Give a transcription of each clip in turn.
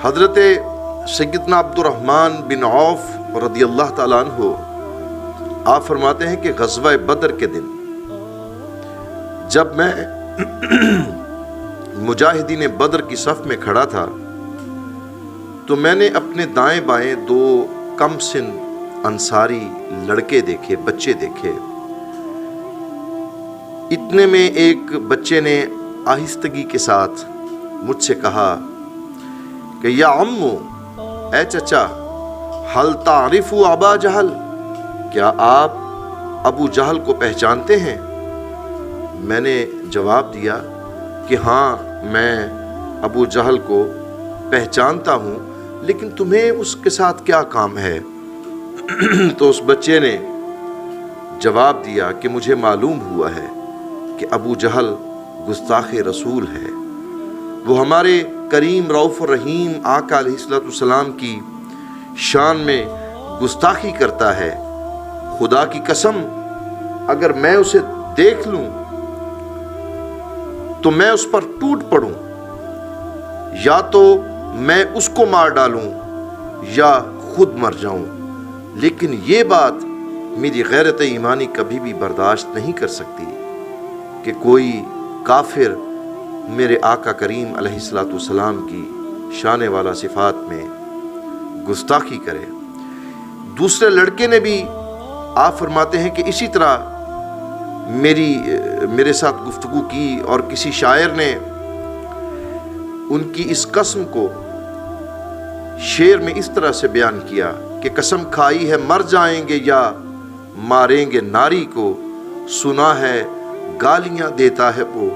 حضرت سیدنا عبد الرحمن بن عوف رضی اللہ تعالیٰ عنہ آپ فرماتے ہیں کہ غزوہ بدر کے دن جب میں مجاہدین بدر کی صف میں کھڑا تھا تو میں نے اپنے دائیں بائیں دو کم سن انصاری لڑکے دیکھے، بچے دیکھے۔ اتنے میں ایک بچے نے آہستگی کے ساتھ مجھ سے کہا کہ یا عمو، اے چچا، حل تعرف ابا جہل، کیا آپ ابو جہل کو پہچانتے ہیں؟ میں نے جواب دیا کہ ہاں، میں ابو جہل کو پہچانتا ہوں، لیکن تمہیں اس کے ساتھ کیا کام ہے؟ تو اس بچے نے جواب دیا کہ مجھے معلوم ہوا ہے کہ ابو جہل گستاخ رسول ہے، وہ ہمارے کریم رؤوف الرحیم آقا علیہ الصلوۃ والسلام کی شان میں گستاخی کرتا ہے۔ خدا کی قسم، اگر میں اسے دیکھ لوں تو میں اس پر ٹوٹ پڑوں، یا تو میں اس کو مار ڈالوں یا خود مر جاؤں، لیکن یہ بات میری غیرت ایمانی کبھی بھی برداشت نہیں کر سکتی کہ کوئی کافر میرے آقا کریم علیہ الصلوۃ والسلام کی شان والا صفات میں گستاخی کرے۔ دوسرے لڑکے نے بھی، آپ فرماتے ہیں کہ اسی طرح میرے ساتھ گفتگو کی، اور کسی شاعر نے ان کی اس قسم کو شعر میں اس طرح سے بیان کیا کہ قسم کھائی ہے مر جائیں گے یا ماریں گے ناری کو، سنا ہے گالیاں دیتا ہے وہ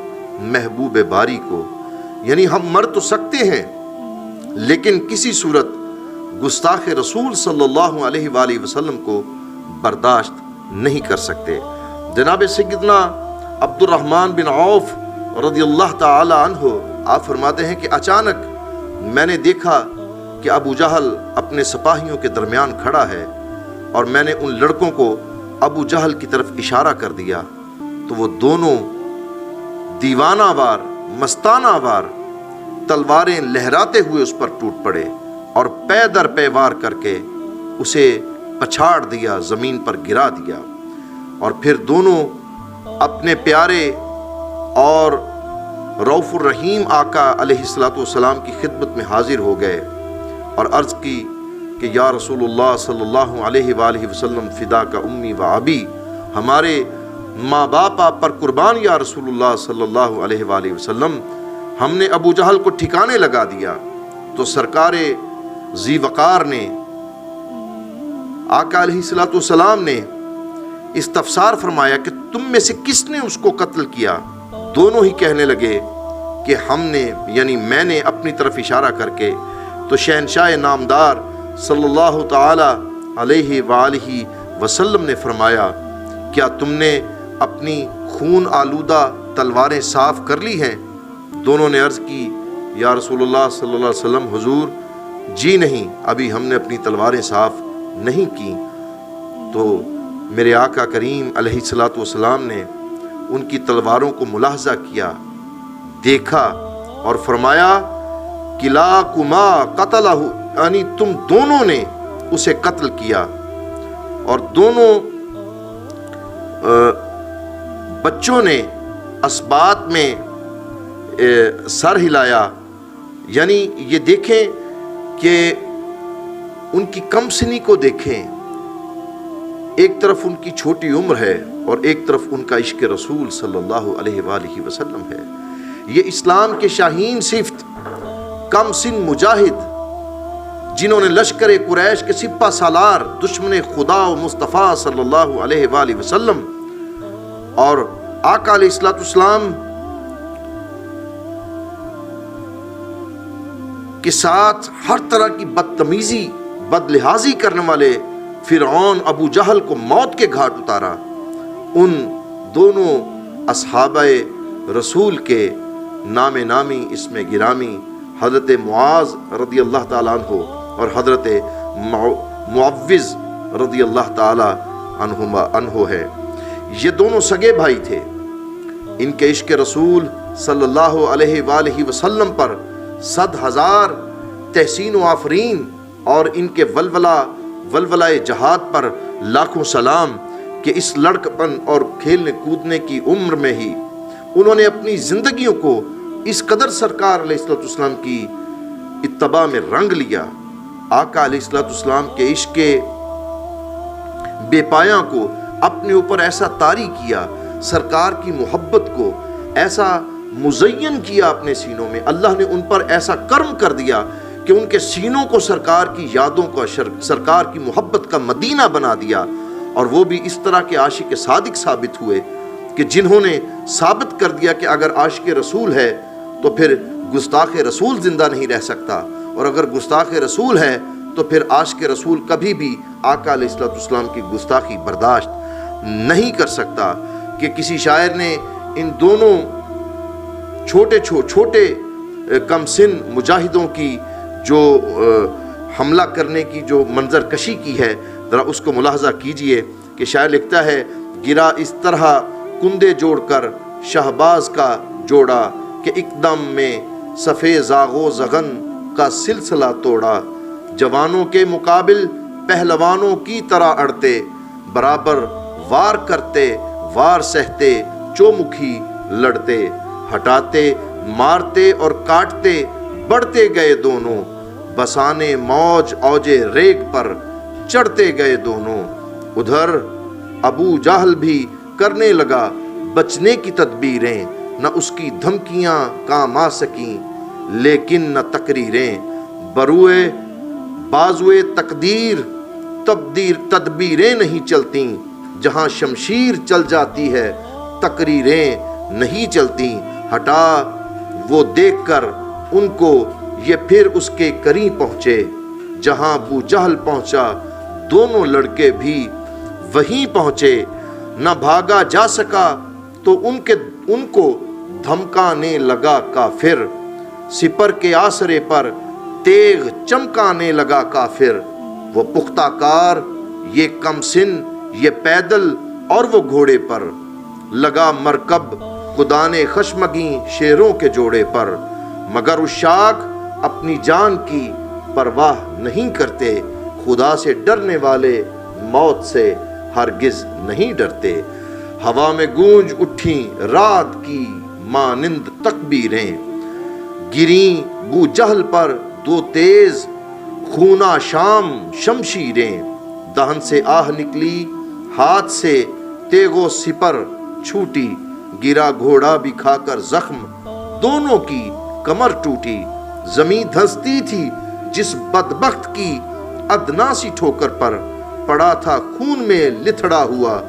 محبوب باری کو۔ یعنی ہم مر تو سکتے ہیں لیکن کسی صورت گستاخ رسول صلی اللہ علیہ وآلہ وسلم کو برداشت نہیں کر سکتے۔ جناب سیدنا عبد الرحمن بن عوف رضی اللہ تعالی عنہ آپ فرماتے ہیں کہ اچانک میں نے دیکھا کہ ابو جہل اپنے سپاہیوں کے درمیان کھڑا ہے، اور میں نے ان لڑکوں کو ابو جہل کی طرف اشارہ کر دیا تو وہ دونوں دیوانہ وار، مستانہ وار تلواریں لہراتے ہوئے اس پر ٹوٹ پڑے اور پے در پے وار کر کے اسے پچھاڑ دیا، زمین پر گرا دیا، اور پھر دونوں اپنے پیارے اور رؤوف الرحیم آقا علیہ الصلوۃ والسلام کی خدمت میں حاضر ہو گئے اور عرض کی کہ یا رسول اللہ صلی اللہ علیہ وآلہ وسلم، فدا کا امی و ابی، ہمارے ماں باپ آپ پر قربان یا رسول اللہ صلی اللہ علیہ وآلہ وسلم، ہم نے ابو جہل کو ٹھکانے لگا دیا۔ تو سرکار ذی وقار نے، آقا علیہ الصلوۃ والسلام نے استفسار فرمایا کہ تم میں سے کس نے اس کو قتل کیا؟ دونوں ہی کہنے لگے کہ ہم نے، یعنی میں نے اپنی طرف اشارہ کر کے۔ تو شہنشاہ نامدار صلی اللہ تعالی علیہ وآلہ وسلم نے فرمایا کیا تم نے اپنی خون آلودہ تلواریں صاف کر لی ہیں؟ دونوں نے عرض کی یا رسول اللہ صلی اللہ علیہ وسلم، حضور جی نہیں، ابھی ہم نے اپنی تلواریں صاف نہیں کی۔ تو میرے آقا کریم علیہ الصلوۃ والسلام نے ان کی تلواروں کو ملاحظہ کیا، دیکھا اور فرمایا کلاکما قتلہ، یعنی تم دونوں نے اسے قتل کیا۔ اور دونوں بچوں نے اسبات میں سر ہلایا، یعنی یہ دیکھیں کہ ان کی کم سنی کو دیکھیں، ایک طرف ان کی چھوٹی عمر ہے اور ایک طرف ان کا عشق رسول صلی اللہ علیہ وآلہ وسلم ہے۔ یہ اسلام کے شاہین صفت، کم سن مجاہد، جنہوں نے لشکر قریش کے سپہ سالار، دشمن خدا و مصطفیٰ صلی اللہ علیہ وآلہ وسلم اور آقا علیہ الصلوۃ والسلام کے ساتھ ہر طرح کی بدتمیزی، بدلحاظی کرنے والے فرعون ابو جہل کو موت کے گھاٹ اتارا، ان دونوں اصحابہ رسول کے نام نامی، اسم گرامی حضرت معاذ رضی اللہ تعالیٰ عنہ اور حضرت معوذ رضی اللہ تعالیٰ عنہ ہے۔ یہ دونوں سگے بھائی تھے۔ ان کے عشق رسول صلی اللہ علیہ وآلہ وسلم پر 100,000 تحسین و آفرین اور ان کے ولولہ جہاد پر لاکھوں سلام کہ اس لڑکپن اور کھیلنے کودنے کی عمر میں ہی انہوں نے اپنی زندگیوں کو اس قدر سرکار علیہ الصلوۃ والسلام کی اتباع میں رنگ لیا، آقا علیہ الصلوۃ والسلام کے عشق بے پایاں کو اپنے اوپر ایسا طاری کیا، سرکار کی محبت کو ایسا مزین کیا اپنے سینوں میں، اللہ نے ان پر ایسا کرم کر دیا کہ ان کے سینوں کو سرکار کی یادوں کا سرکار کی محبت کا مدینہ بنا دیا، اور وہ بھی اس طرح کے عاشق صادق ثابت ہوئے کہ جنہوں نے ثابت کر دیا کہ اگر عاشق رسول ہے تو پھر گستاخ رسول زندہ نہیں رہ سکتا، اور اگر گستاخ رسول ہے تو پھر عاشق رسول کبھی بھی آقا علیہ الصلوۃ والسلام کی گستاخی برداشت نہیں کر سکتا۔ کہ کسی شاعر نے ان دونوں چھوٹے کم سن مجاہدوں کی جو حملہ کرنے کی جو منظر کشی کی ہے، ذرا اس کو ملاحظہ کیجئے کہ شاعر لکھتا ہے، گرا اس طرح کندے جوڑ کر شہباز کا جوڑا کہ ایک دم میں صفے زاغ و زغن کا سلسلہ توڑا، جوانوں کے مقابل پہلوانوں کی طرح اڑتے، برابر وار کرتے وار سہتے چومکھی لڑتے، ہٹاتے مارتے اور کاٹتے بڑھتے گئے دونوں، بسانے موج اوجے ریگ پر چڑھتے گئے دونوں۔ ادھر ابو جہل بھی کرنے لگا بچنے کی تدبیریں، نہ اس کی دھمکیاں کام آ سکیں لیکن نہ تقریریں، بروئے بازوئے تقدیر تدبیریں نہیں چلتیں، جہاں شمشیر چل جاتی ہے تقریریں نہیں چلتی، ہٹا وہ دیکھ کر ان کو یہ پھر اس کے قریب پہنچے، جہاں ابو جہل پہنچا دونوں لڑکے بھی وہیں پہنچے، نہ بھاگا جا سکا تو ان کو دھمکانے لگا کافر، سپر کے آسرے پر تیغ چمکانے لگا کافر، وہ پختہ کار یہ کم سن یہ پیدل اور وہ گھوڑے پر، لگا مرکب خدانے خشمگیں شیروں کے جوڑے پر، مگر عشاق اپنی جان کی پرواہ نہیں کرتے، خدا سے ڈرنے والے موت سے ہرگز نہیں ڈرتے، ہوا میں گونج اٹھیں رات کی مانند تکبیریں، گریں بو جہل پر دو تیز خونہ شام شمشیریں، دہن سے آہ نکلی ہاتھ سے تیغ و سپر چھوٹی، گرا گھوڑا بھی کھا کر زخم دونوں کی کمر ٹوٹی، زمین دھنستی تھی جس بدبخت کی ادنا سی ٹھوکر پر، پڑا تھا خون میں لتھڑا ہوا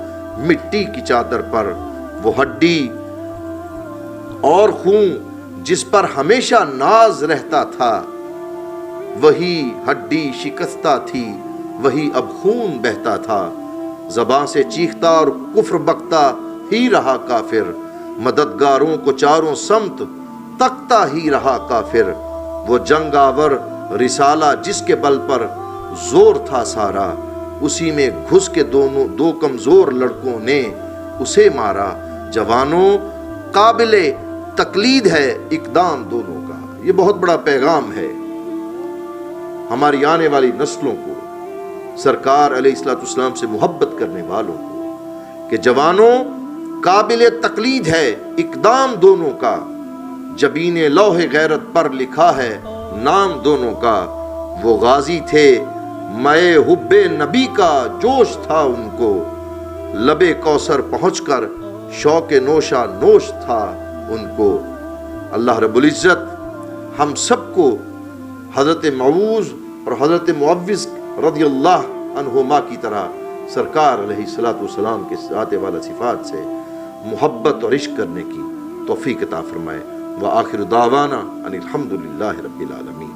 مٹی کی چادر پر، وہ ہڈی اور خون جس پر ہمیشہ ناز رہتا تھا، وہی ہڈی شکستہ تھی وہی اب خون بہتا تھا، زباں سے چیختا اور کفر بکتا ہی رہا کافر، مددگاروں کو چاروں سمت تکتا ہی رہا کافر، وہ جنگ آور رسالہ جس کے بل پر زور تھا سارا، اسی میں گھس کے دو کمزور لڑکوں نے اسے مارا، جوانوں قابل تقلید ہے اقدام دونوں کا۔ یہ بہت بڑا پیغام ہے ہماری آنے والی نسلوں کو، سرکار علیہ الصلوۃ والسلام سے محبت کرنے والوں کو، کہ جوانوں قابل تقلید ہے اقدام دونوں کا، جبین لوح غیرت پر لکھا ہے نام دونوں کا، وہ غازی تھے مئے حب نبی کا جوش تھا ان کو، لبے کوثر پہنچ کر شوق نوشا نوش تھا ان کو۔ اللہ رب العزت ہم سب کو حضرت معوذ اور حضرت معوذ رضی اللہ عنہما کی طرح سرکار علیہ الصلوۃ والسلام کے ذات والا صفات سے محبت اور عشق کرنے کی توفیق عطا فرمائے۔ وآخر دعوانا ان الحمد للہ رب العالمین۔